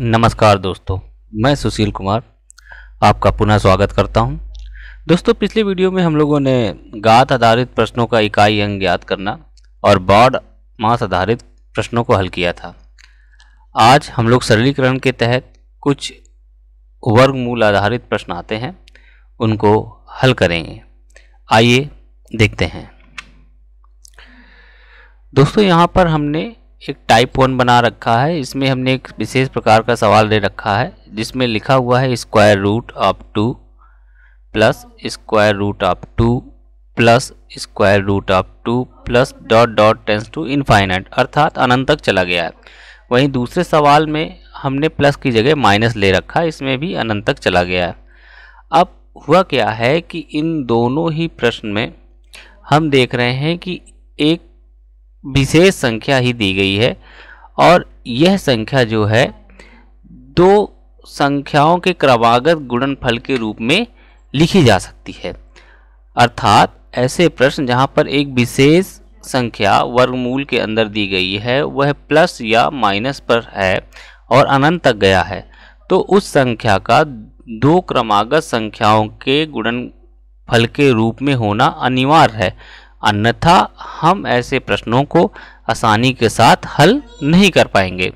नमस्कार दोस्तों, मैं सुशील कुमार आपका पुनः स्वागत करता हूं। दोस्तों, पिछली वीडियो में हम लोगों ने घात आधारित प्रश्नों का इकाई अंक ज्ञात करना और बॉड मास आधारित प्रश्नों को हल किया था। आज हम लोग सरलीकरण के तहत कुछ वर्गमूल आधारित प्रश्न आते हैं, उनको हल करेंगे। आइए देखते हैं। दोस्तों, यहाँ पर हमने एक टाइप 1 बना रखा है। इसमें हमने एक विशेष प्रकार का सवाल दे रखा है जिसमें लिखा हुआ है square root of 2 plus square root of 2 plus square root of 2 plus dot dot tends to infinite, अर्थात अनंत तक चला गया है। वहीं दूसरे सवाल में हमने प्लस की जगह माइनस ले रखा है, इसमें भी अनंत तक चला गया है। अब हुआ क्या है कि इन दोनों ही प्रश्न में हम देख रहे हैं कि एक विशेष संख्या ही दी गई है और यह संख्या जो है दो संख्याओं के क्रमागत गुणनफल के रूप में लिखी जा सकती है। अर्थात ऐसे प्रश्न जहां पर एक विशेष संख्या वर्गमूल के अंदर दी गई है, वह प्लस या माइनस पर है और अनंत तक गया है, तो उस संख्या का दो क्रमागत संख्याओं के गुणनफल के रूप में होना अनिवार्य है। अन्यथा हम ऐसे प्रश्नों को आसानी के साथ हल नहीं कर पाएंगे।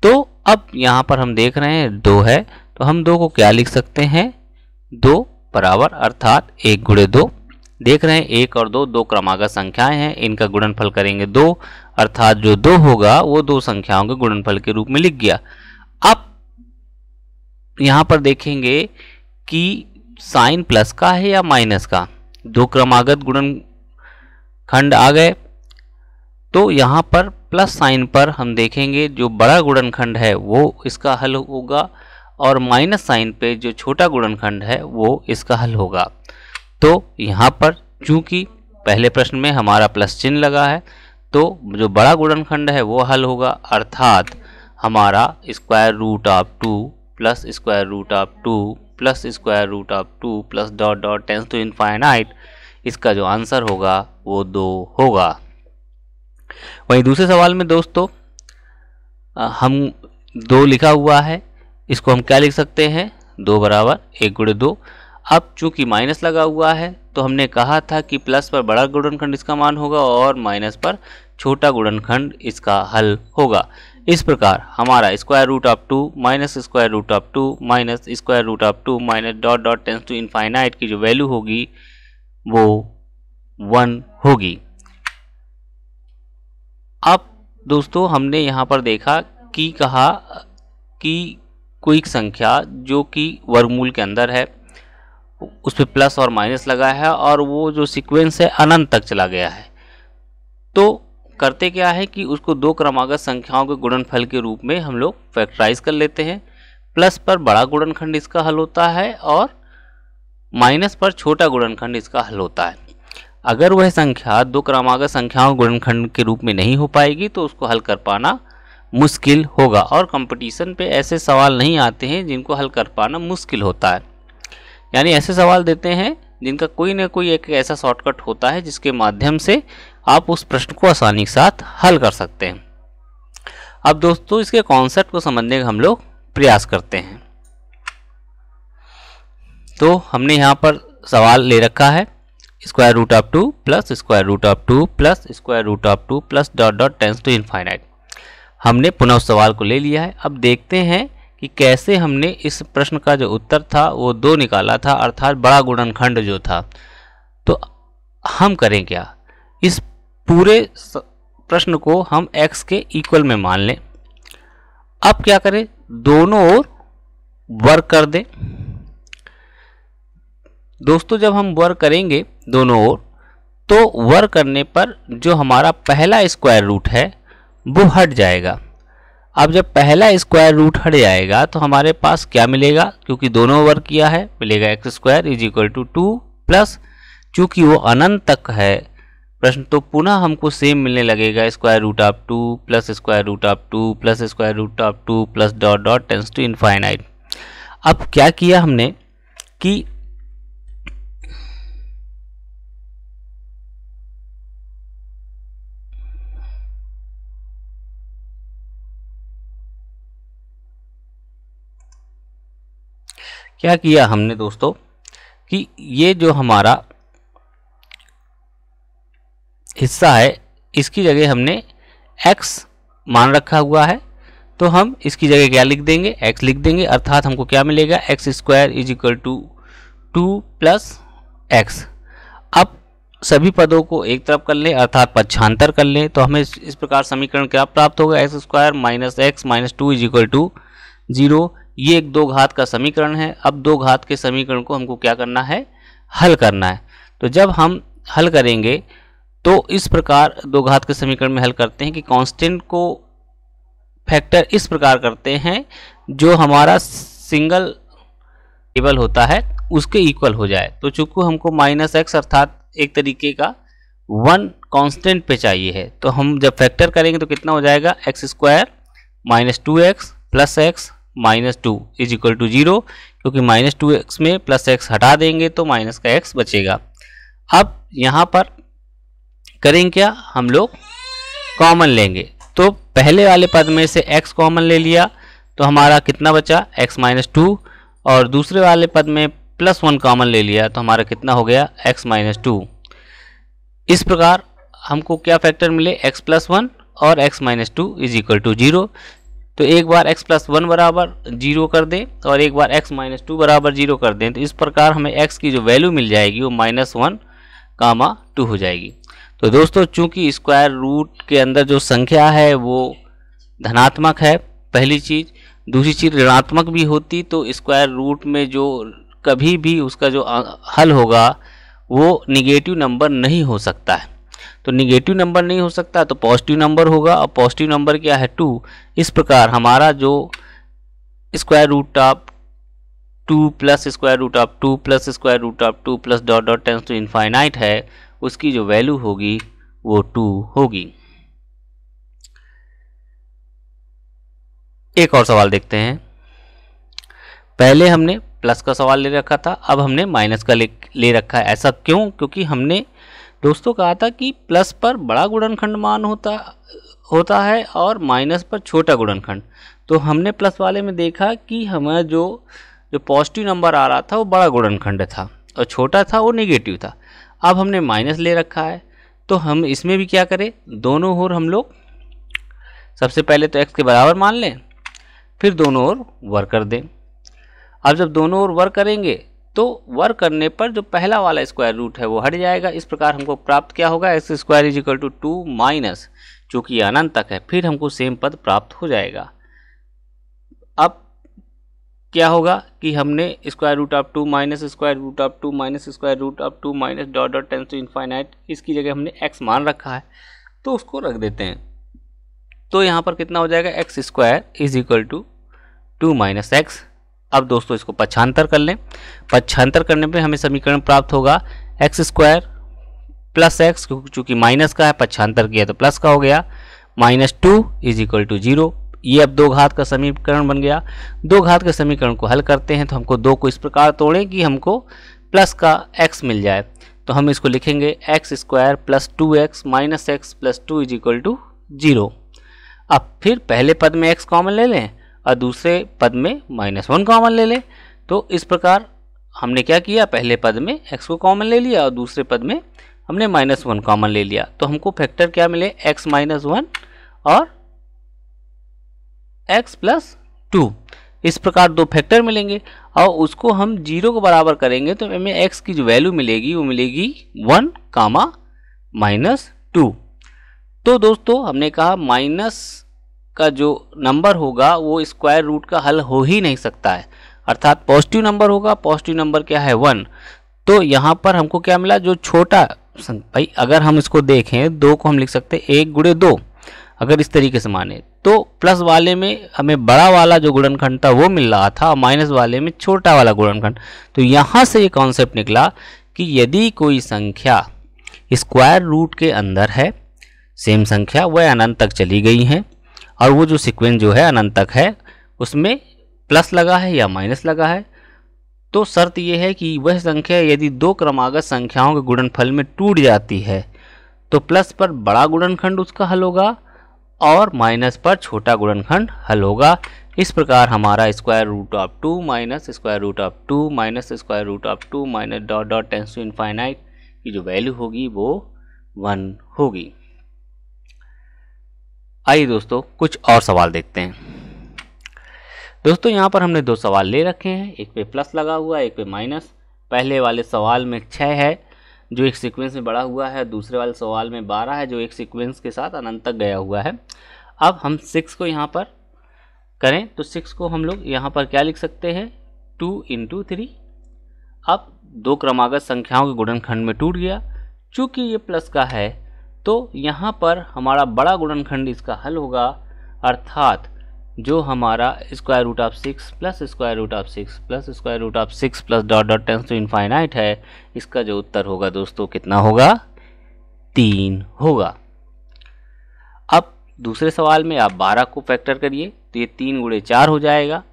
तो अब यहाँ पर हम देख रहे हैं 2 है, तो हम 2 को क्या लिख सकते हैं? 2 बराबर, अर्थात 1 गुणे 2। देख रहे हैं 1 और 2 दो क्रमागत संख्याएं हैं, इनका गुणनफल करेंगे 2, अर्थात जो 2 होगा वो दो संख्याओं के गुणनफल के रूप में लिख गया। अब यहाँ पर देखेंगे कि साइन प्लस का है या माइनस का। दो क्रमागत गुणनखंड आ गए, तो यहाँ पर प्लस साइन पर हम देखेंगे जो बड़ा गुणनखंड है वो इसका हल होगा और माइनस साइन पे जो छोटा गुणनखंड है वो इसका हल होगा। तो यहाँ पर चूंकि पहले प्रश्न में हमारा प्लस चिन्ह लगा है, तो जो बड़ा गुणनखंड है वो हल होगा, अर्थात हमारा square root of 2 plus square root of 2 plus square root of 2 plus dot dot tends to infinite, इसका जो आंसर होगा वो 2 होगा। वहीं दूसरे सवाल में दोस्तों हम 2 लिखा हुआ है, इसको हम क्या लिख सकते हैं? 2 बराबर 1 गुणे 2। अब चूंकि माइनस लगा हुआ है तो हमने कहा था कि प्लस पर बड़ा गुणनखंड इसका मान होगा और माइनस पर छोटा गुणनखंड इसका हल होगा। इस प्रकार हमारा square root of 2 minus square root of 2 minus square root of 2 minus dot dot tends to infinite की जो वैल्यू होगी वो 1 होगी। अब दोस्तों हमने यहाँ पर देखा कि कहा कि कोई संख्या जो कि वर्गमूल के अंदर है उस पर प्लस और माइनस लगा है और वो जो सीक्वेंस है अनंत तक चला गया है, तो करते क्या है कि उसको दो क्रमागत संख्याओं के गुणनफल के रूप में हम लोग फैक्टराइज कर लेते हैं। प्लस पर बड़ा गुणनखंड इसका हल होता है और माइनस पर छोटा गुणनखंड इसका हल होता है। अगर वह संख्या दो क्रमागत संख्याओं गुणनखंड के रूप में नहीं हो पाएगी तो उसको हल कर पाना मुश्किल होगा, और कंपटीशन पे ऐसे सवाल नहीं आते हैं जिनको हल कर पाना मुश्किल होता है। यानी ऐसे सवाल देते हैं जिनका कोई ना कोई एक ऐसा शॉर्टकट होता है जिसके माध्यम से आप उस प्रश्न को आसानी के साथ हल कर सकते हैं। अब दोस्तों इसके कॉन्सेप्ट को समझने का हम लोग प्रयास करते हैं। तो हमने यहाँ पर सवाल ले रखा है square root of 2 plus square root of 2 plus square root of 2 plus dot dot tends to infinite. हमने पुनः उस सवाल को ले लिया है। अब देखते हैं कि कैसे हमने इस प्रश्न का जो उत्तर था वो 2 निकाला था, अर्थात बड़ा गुणनखंड जो था। तो हम करें क्या, इस पूरे प्रश्न को हम x के इक्वल में मान लें। अब क्या करें, दोनों ओर वर्ग कर दें। दोस्तों जब हम वर्ग करेंगे दोनों ओर, तो वर्ग करने पर जो हमारा पहला स्क्वायर रूट है वो हट जाएगा। अब जब पहला स्क्वायर रूट हट जाएगा तो हमारे पास क्या मिलेगा, क्योंकि दोनों वर्ग किया है, मिलेगा x square is equal to 2 plus, चूंकि वो अनंत तक है प्रश्न, तो पुनः हमको सेम मिलने लगेगा square root of 2 plus square root of 2 plus square root of 2 plus dot dot tends to infinite. अब क्या किया हमने कि क्या किया हमने दोस्तों कि ये जो हमारा हिस्सा है इसकी जगह हमने x मान रखा हुआ है, तो हम इसकी जगह क्या लिख देंगे, x लिख देंगे। अर्थात हमको क्या मिलेगा, x square is equal to 2 plus x. अब सभी पदों को एक तरफ कर लें अर्थात पक्षांतर कर लें, तो हमें इस प्रकार समीकरण क्या प्राप्त होगा, x square minus x minus 2 is equal to 0। ये एक दो घात का समीकरण है। अब दो घात के समीकरण को हमको क्या करना है, हल करना है। तो जब हम हल करेंगे तो इस प्रकार दो घात के समीकरण में हल करते हैं कि कांस्टेंट को फैक्टर इस प्रकार करते हैं जो हमारा सिंगल टेबल होता है उसके इक्वल हो जाए। तो चूंकि हमको माइनस एक्स अर्थात एक तरीके का 1 कांस्टेंट पे चाहिए है, तो हम जब फैक्टर करेंगे तो कितना हो जाएगा, x square minus 2x plus x minus 2 is equal to 0, क्योंकि माइनस 2x में प्लस x हटा देंगे तो माइनस का x बचेगा। अब यहाँ पर करेंगे क्या, हम लोग कॉमन लेंगे। तो पहले वाले पद में से x कॉमन ले लिया तो हमारा कितना बचा, x माइनस 2, और दूसरे वाले पद में प्लस 1 कॉमन ले लिया तो हमारा कितना हो गया, x माइनस 2। इस प्रकार हमको क्या फैक्टर मिले, x प्लस 1 और x minus 2 is equal to 0। तो एक बार x प्लस 1 बराबर 0 कर दें और एक बार x माइनस 2 बराबर 0 कर दें, तो इस प्रकार हमें x की जो वैल्यू मिल जाएगी वो -1, 2 हो जाएगी। तो दोस्तों चूंकि स्क्वायर रूट के अंदर जो संख्या है वो धनात्मक है, पहली चीज़। दूसरी चीज़ ऋणात्मक भी होती तो स्क्वायर रूट में जो कभी भी उसका जो हल होगा वो निगेटिव नंबर नहीं हो सकता है। तो निगेटिव नंबर नहीं हो सकता तो पॉजिटिव नंबर होगा, और पॉजिटिव नंबर क्या है, 2। इस प्रकार हमारा जो square root of 2 plus square root of 2 plus square root of 2 plus dot dot tends to infinite है, उसकी जो वैल्यू होगी वो 2 होगी। एक और सवाल देखते हैं। पहले हमने प्लस का सवाल ले रखा था, अब हमने माइनस का ले रखा है। ऐसा क्यों, क्योंकि हमने दोस्तों कहा था कि प्लस पर बड़ा गुणनखंड मान होता है और माइनस पर छोटा गुणनखंड। तो हमने प्लस वाले में देखा कि हमारा जो पॉजिटिव नंबर आ रहा था वो बड़ा गुणनखंड था और छोटा था वो नेगेटिव था। अब हमने माइनस ले रखा है तो हम इसमें भी क्या करें, दोनों ओर हम लोग सबसे पहले तो x के बराबर मान लें, फिर दोनों ओर वर्ग कर दें। अब जब दोनों ओर वर्ग करेंगे तो वर्ग करने पर जो पहला वाला स्क्वायर रूट है वो हट जाएगा। इस प्रकार हमको प्राप्त क्या होगा, x square is equal to 2 minus, चूँकि अनंत तक है, फिर हमको सेम पद प्राप्त हो जाएगा। अब क्या होगा कि हमने square root of 2 minus square root of 2 minus square root of 2 minus dot dot tends to infinite, इसकी जगह हमने x मान रखा है तो उसको रख देते हैं। तो यहाँ पर कितना हो जाएगा, x square is equal to 2 minus x. अब दोस्तों इसको पक्षांतर कर लें। पक्षांतर करने पे हमें समीकरण प्राप्त होगा एक्स स्क्वायर प्लस एक्स, चूँकि माइनस का है पक्षांतर किया तो प्लस का हो गया, माइनस 2 इज इक्वल टू 0। ये अब दो घात का समीकरण बन गया। दो घात के समीकरण को हल करते हैं तो हमको दो को इस प्रकार तोड़ें कि हमको प्लस का x मिल जाए। तो हम इसको लिखेंगे x square plus 2x minus x plus 2 is equal to 0। अब फिर पहले पद में x कॉमन ले लें और दूसरे पद में -1 कॉमन ले लें। तो इस प्रकार हमने क्या किया, पहले पद में x को कॉमन ले लिया और दूसरे पद में हमने -1 कॉमन ले लिया। तो हमको फैक्टर क्या मिले, x माइनस 1 और x प्लस 2। इस प्रकार दो फैक्टर मिलेंगे और उसको हम 0 को बराबर करेंगे तो हमें x की जो वैल्यू मिलेगी वो मिलेगी 1, -2। तो दोस्तों हमने कहा माइनस का जो नंबर होगा वो स्क्वायर रूट का हल हो ही नहीं सकता है, अर्थात पॉजिटिव नंबर होगा। पॉजिटिव नंबर क्या है, 1। तो यहाँ पर हमको क्या मिला, जो छोटा, भाई अगर हम इसको देखें 2 को हम लिख सकते हैं 1 गुणे 2, अगर इस तरीके से माने तो प्लस वाले में हमें बड़ा वाला जो गुणनखंड था वो मिल रहा था और माइनस वाले में छोटा वाला गुणनखंड। तो यहाँ से ये कॉन्सेप्ट निकला कि यदि कोई संख्या स्क्वायर रूट के अंदर है, सेम संख्या वह अनंत तक चली गई है और वो जो सीक्वेंस जो है अनंत तक है उसमें प्लस लगा है या माइनस लगा है, तो शर्त यह है कि वह संख्या यदि दो क्रमागत संख्याओं के गुणनफल में टूट जाती है तो प्लस पर बड़ा गुणनखंड उसका हल होगा और माइनस पर छोटा गुणनखंड हल होगा। इस प्रकार हमारा square root of 2 minus square root of 2 minus square root of 2 minus dot dot tends to infinite की जो वैल्यू होगी वो 1 होगी। आइए दोस्तों कुछ और सवाल देखते हैं। दोस्तों यहाँ पर हमने दो सवाल ले रखे हैं, एक पे प्लस लगा हुआ है, एक पे माइनस। पहले वाले सवाल में 6 है जो एक सीक्वेंस में बढ़ा हुआ है, दूसरे वाले सवाल में 12 है जो एक सीक्वेंस के साथ अनंत तक गया हुआ है। अब हम 6 को यहाँ पर करें तो 6 को हम लोग यहाँ पर क्या लिख सकते हैं, 2 × 3। अब दो क्रमागत संख्याओं के गुणनखंड में टूट गया। चूँकि ये प्लस का है तो यहाँ पर हमारा बड़ा गुणनखंड इसका हल होगा, अर्थात जो हमारा square root of 6 plus square root of 6 plus square root of 6 plus dot dot tends to infinite है, इसका जो उत्तर होगा दोस्तों कितना होगा, 3 होगा। अब दूसरे सवाल में आप 12 को फैक्टर करिए तो ये 3 × 4 हो जाएगा।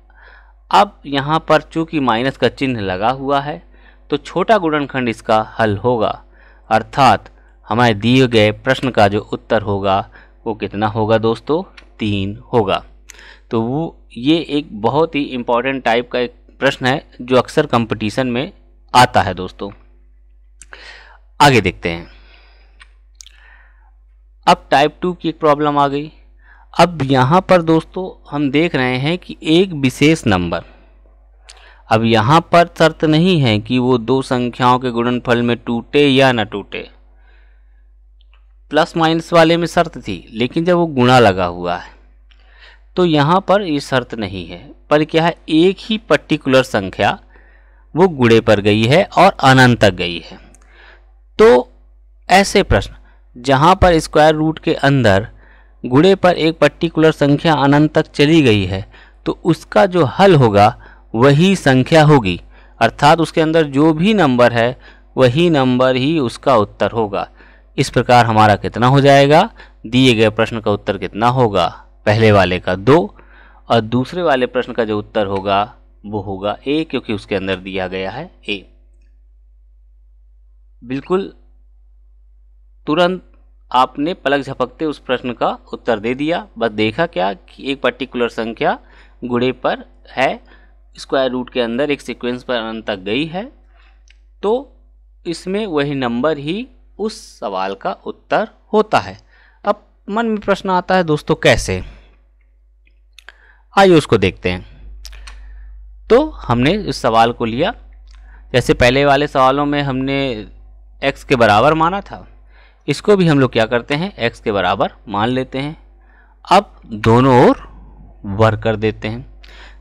अब यहाँ पर चूंकि माइनस का चिन्ह लगा हुआ है तो छोटा गुणनखंड इसका हल होगा, अर्थात हमारे दिए गए प्रश्न का जो उत्तर होगा वो कितना होगा दोस्तों, 3 होगा। तो वो ये एक बहुत ही इम्पॉर्टेंट टाइप का एक प्रश्न है जो अक्सर कंपटीशन में आता है दोस्तों। आगे देखते हैं। अब टाइप 2 की एक प्रॉब्लम आ गई। अब यहाँ पर दोस्तों हम देख रहे हैं कि एक विशेष नंबर, अब यहाँ पर शर्त नहीं है कि वो दो संख्याओं के गुणनफल में टूटे या न टूटे। प्लस माइनस वाले में शर्त थी, लेकिन जब वो गुणा लगा हुआ है तो यहाँ पर ये शर्त नहीं है, पर क्या है, एक ही पर्टिकुलर संख्या वो गुणे पर गई है और अनंत तक गई है। तो ऐसे प्रश्न जहाँ पर स्क्वायर रूट के अंदर गुणे पर एक पर्टिकुलर संख्या अनंत तक चली गई है तो उसका जो हल होगा वही संख्या होगी, अर्थात उसके अंदर जो भी नंबर है वही नंबर ही उसका उत्तर होगा। इस प्रकार हमारा कितना हो जाएगा, दिए गए प्रश्न का उत्तर कितना होगा, पहले वाले का 2 और दूसरे वाले प्रश्न का जो उत्तर होगा वो होगा A, क्योंकि उसके अंदर दिया गया है A। बिल्कुल तुरंत आपने पलक झपकते उस प्रश्न का उत्तर दे दिया। बस देखा क्या कि एक पर्टिकुलर संख्या गुणे पर है, स्क्वायर रूट के अंदर एक सीक्वेंस पर अनंत तक गई है, तो इसमें वही नंबर ही उस सवाल का उत्तर होता है। अब मन में प्रश्न आता है दोस्तों कैसे, आइए उसको देखते हैं। तो हमने इस सवाल को लिया, जैसे पहले वाले सवालों में हमने x के बराबर माना था, इसको भी हम लोग क्या करते हैं, x के बराबर मान लेते हैं। अब दोनों ओर वर्ग कर देते हैं।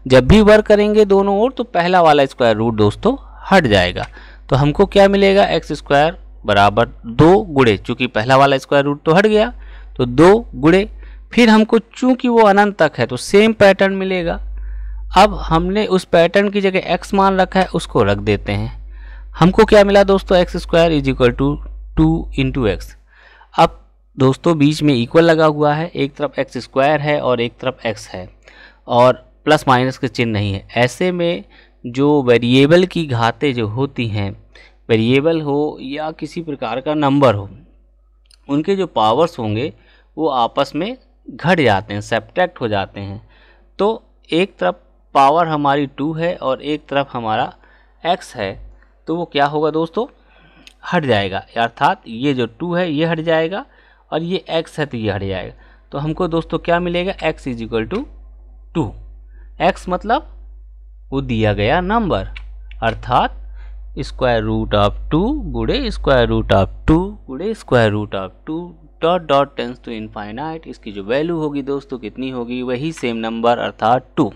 जब भी वर्ग करेंगे दोनों ओर तो पहला वाला स्क्वायर रूट दोस्तों हट जाएगा, तो हमको क्या मिलेगा, x स्क्वायर बराबर 2 गुणे, चूँकि पहला वाला स्क्वायर रूट तो हट गया तो 2 गुणे, फिर हमको चूँकि वो अनंत तक है तो सेम पैटर्न मिलेगा। अब हमने उस पैटर्न की जगह x मान रखा है, उसको रख देते हैं। हमको क्या मिला दोस्तों, x square is equal to 2 × x। अब दोस्तों बीच में इक्वल लगा हुआ है, एक तरफ x स्क्वायर है और एक तरफ x है और प्लस माइनस के चिन्ह नहीं है। ऐसे में जो वेरिएबल की घातें जो होती हैं, वेरिएबल हो या किसी प्रकार का नंबर हो, उनके जो पावर्स होंगे वो आपस में घट जाते हैं, सब्ट्रैक्ट हो जाते हैं। तो एक तरफ पावर हमारी 2 है और एक तरफ हमारा x है, तो वो क्या होगा दोस्तों, हट जाएगा, अर्थात ये जो 2 है ये हट जाएगा और ये x है तो ये हट जाएगा। तो हमको दोस्तों क्या मिलेगा, x is equal to 2। x मतलब वो दिया गया नंबर, अर्थात स्क्वायर रूट ऑफ 2 गुणे स्क्वायर रूट ऑफ 2 गुणे square root of 2 dot dot tends to infinite, इसकी जो वैल्यू होगी दोस्तों कितनी होगी, वही सेम नंबर अर्थात 2।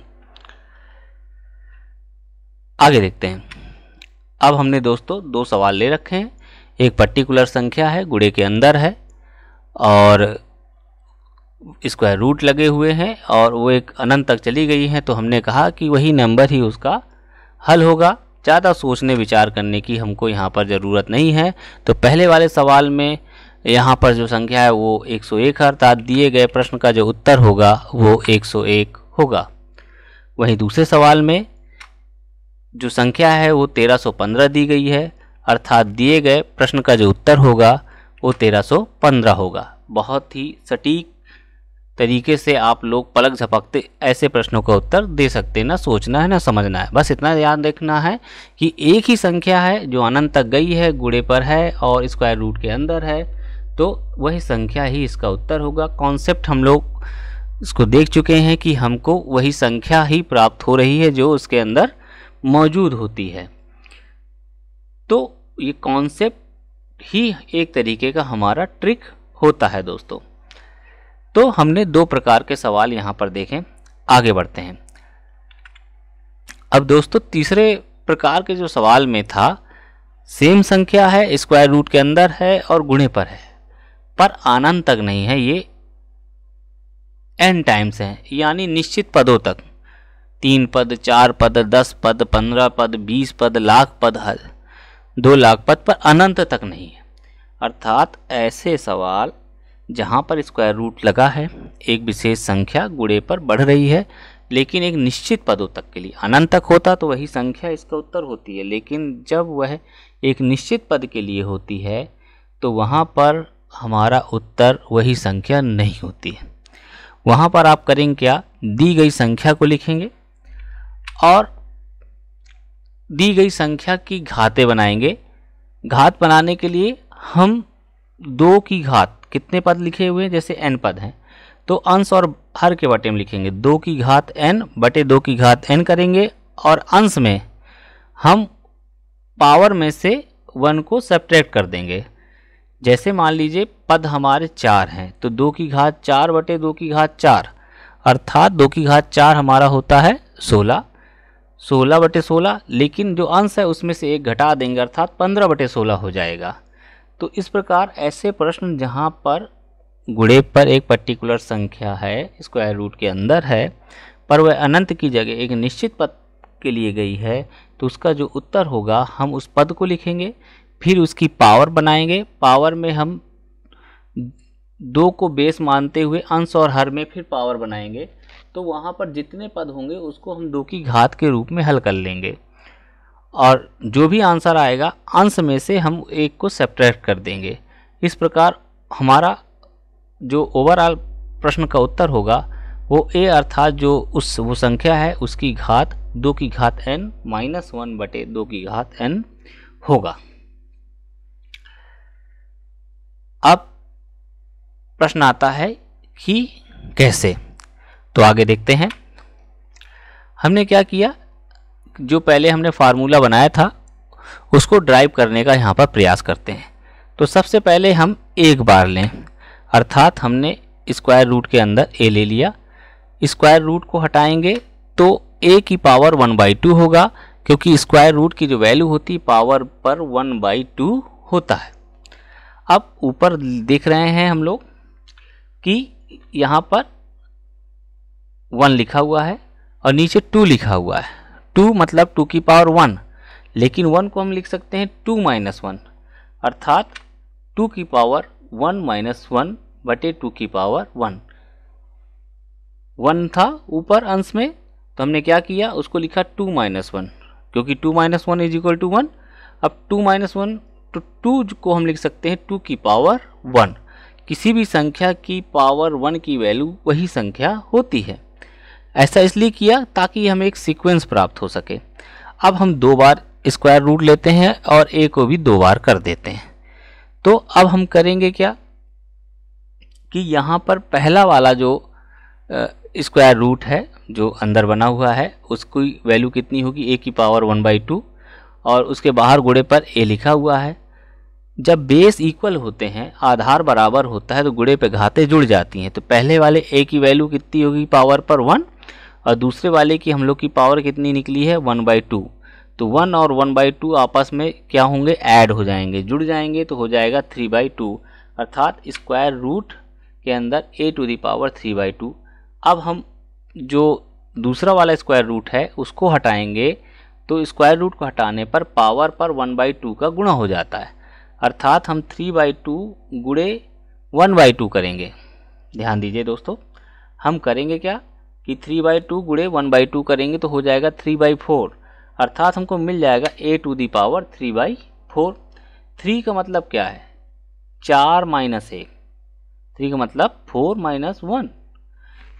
आगे देखते हैं। अब हमने दोस्तों दो सवाल ले रखे हैं, एक पर्टिकुलर संख्या है गुणे के अंदर है और स्क्वायर रूट लगे हुए हैं और वो एक अनंत तक चली गई है, तो हमने कहा कि वही नंबर ही उसका हल होगा। ज़्यादा सोचने विचार करने की हमको यहाँ पर ज़रूरत नहीं है। तो पहले वाले सवाल में यहाँ पर जो संख्या है वो 101 है, अर्थात दिए गए प्रश्न का जो उत्तर होगा वो 101 होगा। वहीं दूसरे सवाल में जो संख्या है वो 1315 दी गई है, अर्थात दिए गए प्रश्न का जो उत्तर होगा वो 1315 होगा। बहुत ही सटीक तरीके से आप लोग पलक झपकते ऐसे प्रश्नों का उत्तर दे सकते हैं। ना सोचना है ना समझना है, बस इतना याद रखना है कि एक ही संख्या है जो अनंत तक गई है, गुणे पर है और स्क्वायर रूट के अंदर है, तो वही संख्या ही इसका उत्तर होगा। कॉन्सेप्ट हम लोग इसको देख चुके हैं कि हमको वही संख्या ही प्राप्त हो रही है जो उसके अंदर मौजूद होती है। तो ये कॉन्सेप्ट ही एक तरीके का हमारा ट्रिक होता है दोस्तों। तो हमने दो प्रकार के सवाल यहाँ पर देखें, आगे बढ़ते हैं। अब दोस्तों तीसरे प्रकार के जो सवाल में था, सेम संख्या है, स्क्वायर रूट के अंदर है और गुणे पर है, पर अनंत तक नहीं है, ये n टाइम्स है, यानी निश्चित पदों तक, 3 पद, 4 पद, 10 पद, 15 पद, 20 पद, लाख पद, 2 लाख पद, पर अनंत तक नहीं है। अर्थात ऐसे सवाल जहाँ पर स्क्वायर रूट लगा है, एक विशेष संख्या गुणे पर बढ़ रही है, लेकिन एक निश्चित पदों तक के लिए, अनंत तक होता तो वही संख्या इसका उत्तर होती है, लेकिन जब वह एक निश्चित पद के लिए होती है तो वहाँ पर हमारा उत्तर वही संख्या नहीं होती है। वहाँ पर आप करेंगे क्या, दी गई संख्या को लिखेंगे और दी गई संख्या की घातें बनाएंगे। घात बनाने के लिए हम 2 की घात, कितने पद लिखे हुए हैं, जैसे n पद हैं, तो अंश और हर के बटे में लिखेंगे, 2 की घात n बटे 2 की घात n करेंगे, और अंश में हम पावर में से 1 को सब्ट्रैक्ट कर देंगे। जैसे मान लीजिए पद हमारे 4 हैं, तो 2 की घात 4 बटे 2 की घात 4, अर्थात 2 की घात 4 हमारा होता है 16, 16 बटे 16, लेकिन जो अंश है उसमें से 1 घटा देंगे, अर्थात 15 बटे 16 हो जाएगा। तो इस प्रकार ऐसे प्रश्न जहाँ पर गुणे पर एक पर्टिकुलर संख्या है, स्क्वायर रूट के अंदर है, पर वह अनंत की जगह एक निश्चित पद के लिए गई है, तो उसका जो उत्तर होगा हम उस पद को लिखेंगे, फिर उसकी पावर बनाएंगे, पावर में हम 2 को बेस मानते हुए अंश और हर में फिर पावर बनाएंगे, तो वहाँ पर जितने पद होंगे उसको हम 2 की घात के रूप में हल कर लेंगे, और जो भी आंसर आएगा अंश में से हम 1 को सब्ट्रैक्ट कर देंगे। इस प्रकार हमारा जो ओवरऑल प्रश्न का उत्तर होगा वो a, अर्थात जो वो संख्या है उसकी घात 2 की घात n माइनस 1 बटे 2 की घात n होगा। अब प्रश्न आता है कि कैसे, तो आगे देखते हैं। हमने क्या किया, जो पहले हमने फार्मूला बनाया था उसको ड्राइव करने का यहाँ पर प्रयास करते हैं। तो सबसे पहले हम एक बार लें, अर्थात हमने स्क्वायर रूट के अंदर a ले लिया, स्क्वायर रूट को हटाएंगे तो a की पावर 1/2 होगा, क्योंकि स्क्वायर रूट की जो वैल्यू होती है पावर पर 1/2 होता है। अब ऊपर देख रहे हैं हम लोग कि यहाँ पर 1 लिखा हुआ है और नीचे 2 लिखा हुआ है, 2 मतलब 2 की पावर 1, लेकिन 1 को हम लिख सकते हैं 2 माइनस 1, अर्थात 2 की पावर 1 माइनस 1 बटे 2 की पावर 1। 1 था ऊपर अंश में, तो हमने क्या किया, उसको लिखा 2 माइनस 1, क्योंकि 2 माइनस 1 इज इक्वल टू 1। अब 2 माइनस 1, तो 2 को हम लिख सकते हैं 2 की पावर 1। किसी भी संख्या की पावर 1 की वैल्यू वही संख्या होती है। ऐसा इसलिए किया ताकि हमें एक सीक्वेंस प्राप्त हो सके। अब हम 2 बार स्क्वायर रूट लेते हैं और a को भी 2 बार कर देते हैं। तो अब हम करेंगे क्या कि यहाँ पर पहला वाला जो स्क्वायर रूट है जो अंदर बना हुआ है उसकी वैल्यू कितनी होगी, a की पावर 1/2, और उसके बाहर गुणे पर a लिखा हुआ है। जब बेस इक्वल होते हैं, आधार बराबर होता है, तो गुणे पे घातें जुड़ जाती हैं। तो पहले वाले a की वैल्यू कितनी होगी, पावर पर 1, और दूसरे वाले की हम लोग की पावर कितनी निकली है, 1/2। तो 1 और 1/2 आपस में क्या होंगे, ऐड हो जाएंगे, जुड़ जाएंगे, तो हो जाएगा 3/2, अर्थात स्क्वायर रूट के अंदर a टू दी पावर 3/2। अब हम जो दूसरा वाला स्क्वायर रूट है उसको हटाएंगे, तो स्क्वायर रूट को हटाने पर पावर पर 1/2 का गुणा हो जाता है, अर्थात हम 3/2 गुणे 1/2 करेंगे। ध्यान दीजिए दोस्तों, हम करेंगे क्या कि 3/2 गुणे 1/2 करेंगे तो हो जाएगा 3/4, अर्थात हमको मिल जाएगा a टू दी पावर 3/4। 3 का मतलब क्या है, 4 माइनस 1, 3 का मतलब 4 माइनस 1,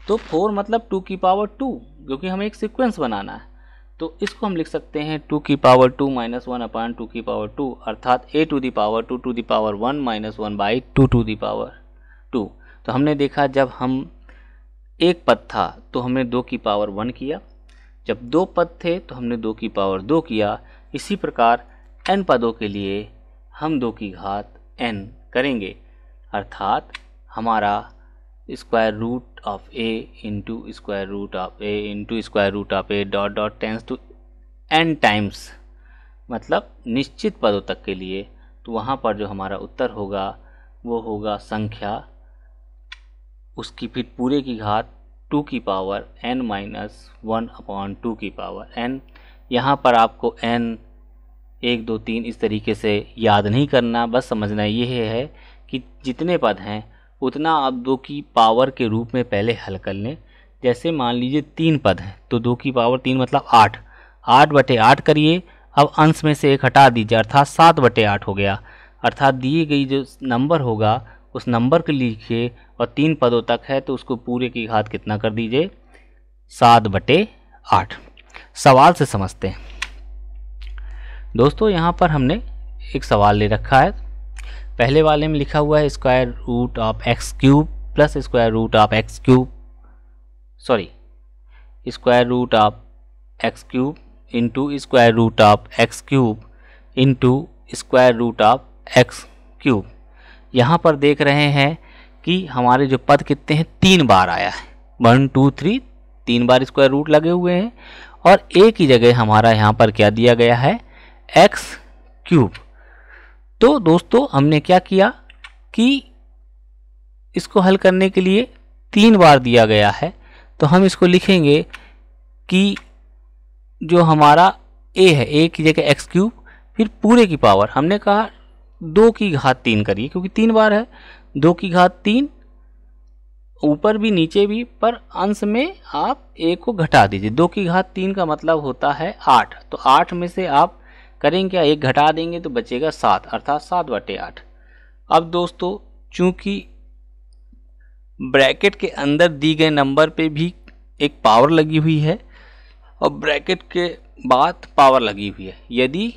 तो 4 मतलब 2 की पावर 2, क्योंकि हमें एक सीक्वेंस बनाना है। तो इसको हम लिख सकते हैं 2 की पावर 2 माइनस 1 अपान 2 की पावर 2, अर्थात a to the power 2 to the power 1 minus 1 by 2 to the power 2। तो हमने देखा जब हम एक पद था तो हमने 2 की पावर 1 किया, जब 2 पद थे तो हमने 2 की पावर 2 किया। इसी प्रकार n पदों के लिए हम 2 की घात n करेंगे, अर्थात हमारा square root of a into square root of a into square root of a dot dot tends to n times, मतलब निश्चित पदों तक के लिए। तो वहाँ पर जो हमारा उत्तर होगा वो होगा संख्या, उसकी फिर पूरे की घात 2 की पावर n माइनस 1 अपॉन 2 की पावर n। यहाँ पर आपको n 1 2 3 इस तरीके से याद नहीं करना, बस समझना ये है कि जितने पद हैं उतना आप 2 की पावर के रूप में पहले हल कर लें। जैसे मान लीजिए 3 पद हैं तो 2 की पावर 3 मतलब 8, 8/8 करिए। अब अंश में से 1 हटा दीजिए, अर्थात 7/8 हो गया। अर्थात दी गई जो नंबर होगा उस नंबर को लिखिए और 3 पदों तक है तो उसको पूरे की घात कितना कर दीजिए, 7/8। सवाल से समझते हैं दोस्तों। यहाँ पर हमने एक सवाल ले रखा है, पहले वाले में लिखा हुआ है square root of x cube plus square root of x cube, sorry square root of x cube into square root of x cube into square root of x cube. यहाँ पर देख रहे हैं कि हमारे जो पद कितने हैं, 3 बार आया है, 1 2 3, 3 बार स्क्वायर रूट लगे हुए हैं और एक ही जगह हमारा यहाँ पर क्या दिया गया है, एक्स क्यूब। तो दोस्तों हमने क्या किया कि इसको हल करने के लिए 3 बार दिया गया है तो हम इसको लिखेंगे कि जो हमारा a है, a की जगह एक्स क्यूब, फिर पूरे की पावर हमने कहा 2 की घात 3 करिए क्योंकि 3 बार है, 2 की घात 3 ऊपर भी नीचे भी, पर अंश में आप a को घटा दीजिए। 2 की घात 3 का मतलब होता है 8, तो 8 में से आप करेंगे क्या, 1 घटा देंगे तो बचेगा 7, अर्थात 7/8। अब दोस्तों चूंकि ब्रैकेट के अंदर दी गए नंबर पे भी एक पावर लगी हुई है और ब्रैकेट के बाद पावर लगी हुई है, यदि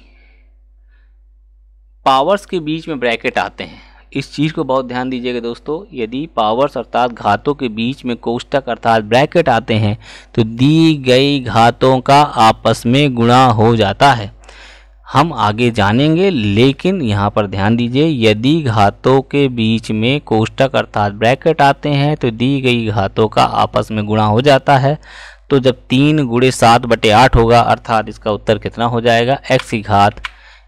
पावर्स के बीच में ब्रैकेट आते हैं, इस चीज़ को बहुत ध्यान दीजिएगा दोस्तों, यदि पावर्स अर्थात घातों के बीच में कोष्टक अर्थात ब्रैकेट आते हैं तो दी गई घातों का आपस में गुणा हो जाता है। हम आगे जानेंगे, लेकिन यहाँ पर ध्यान दीजिए, यदि घातों के बीच में कोष्टक अर्थात ब्रैकेट आते हैं तो दी गई घातों का आपस में गुणा हो जाता है। तो जब 3 × 7/8 होगा, अर्थात इसका उत्तर कितना हो जाएगा, x की घात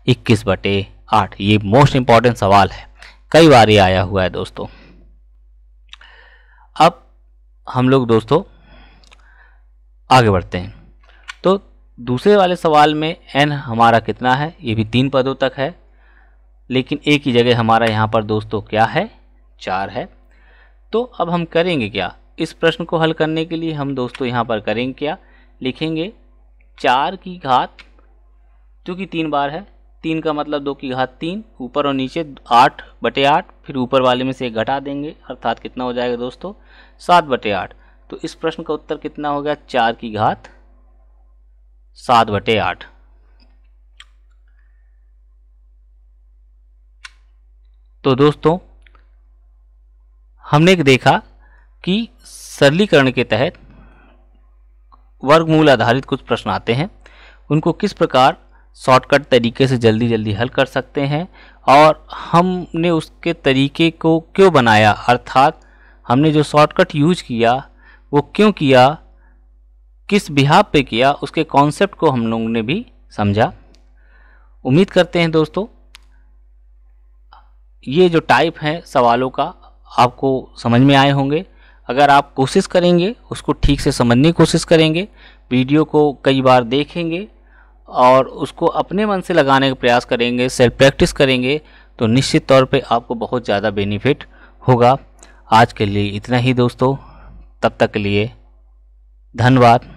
21/8। ये मोस्ट इंपॉर्टेंट सवाल है, कई बार ये आया हुआ है दोस्तों। अब हम लोग दोस्तों आगे बढ़ते हैं। तो दूसरे वाले सवाल में n हमारा कितना है, ये भी 3 पदों तक है, लेकिन एक ही जगह हमारा यहाँ पर दोस्तों क्या है, 4 है। तो अब हम करेंगे क्या, इस प्रश्न को हल करने के लिए हम दोस्तों यहाँ पर करेंगे क्या, लिखेंगे 4 की घात, क्योंकि 3 बार है, 3 का मतलब 2 की घात 3, ऊपर और नीचे 8/8, फिर ऊपर वाले में से 1 घटा देंगे, अर्थात कितना हो जाएगा दोस्तों, 7/8। तो इस प्रश्न का उत्तर कितना हो गया, 4 की घात 7/8। तो दोस्तों हमने देखा कि सरलीकरण के तहत वर्गमूल आधारित कुछ प्रश्न आते हैं, उनको किस प्रकार शॉर्टकट तरीके से जल्दी जल्दी हल कर सकते हैं, और हमने उसके तरीके को क्यों बनाया, अर्थात हमने जो शॉर्टकट यूज किया वो क्यों किया, किस बिहाफ पे किया, उसके कॉन्सेप्ट को हम लोगों ने भी समझा। उम्मीद करते हैं दोस्तों ये जो टाइप है सवालों का आपको समझ में आए होंगे। अगर आप कोशिश करेंगे, उसको ठीक से समझने की कोशिश करेंगे, वीडियो को कई बार देखेंगे और उसको अपने मन से लगाने का प्रयास करेंगे, सेल्फ प्रैक्टिस करेंगे, तो निश्चित तौर पे आपको बहुत ज़्यादा बेनिफिट होगा। आज के लिए इतना ही दोस्तों, तब तक के लिए धन्यवाद।